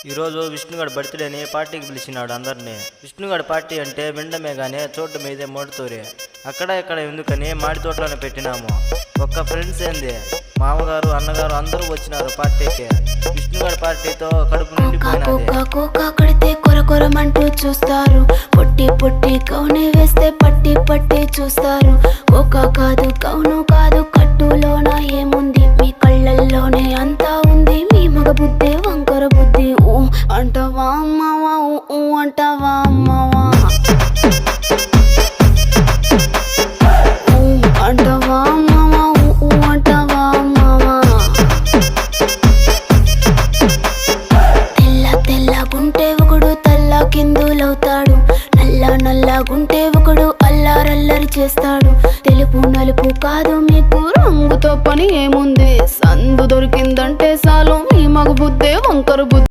ఈరోజు విష్ణుగాడి బర్త్డేని పార్టీకి పిలిచినాడు అందరినీ. విష్ణుగాడి పార్టీ అంటే వినడమే కానీ చూడటం ఇదే మోడుతూరి. అక్కడ ఇక్కడ ఎందుకని మాడి తోటలోనే పెట్టినాము. ఒక్క ఫ్రెండ్స్ ఏంది, మామగారు అన్నగారు అందరూ వచ్చినారు పార్టీకి. విష్ణుగాడి పార్టీతో కడుపు నిండిపోయినది. కొరకొరమంటూ చూస్తారు, పొట్టి పొట్టి కౌని వేస్తే పట్టి పట్టి చూస్తారు. కోకా కాదు కౌను కాదు, కట్టులోన ఏముంది, మీ కళ్ళల్లోనే అంతా ఉంది. మీ మగ బుద్ధి వంకర బుద్ధి. ఊ అంటవా అమ్మవా, ఊ అంటవా అమ్మవా, ఊ అంటవా అమ్మవా, ఊ అంటవా అమ్మవా. తెల్ల తెల్లగుంటే ఒకడు తల్ల కిందులవుతాడు, నల్ల నల్లగుంటే ఒకడు అల్లారల్లరి చేస్తాడు. తెలుపు నలుపు కాదు, మీకు రంగుతో పని ఏముంది.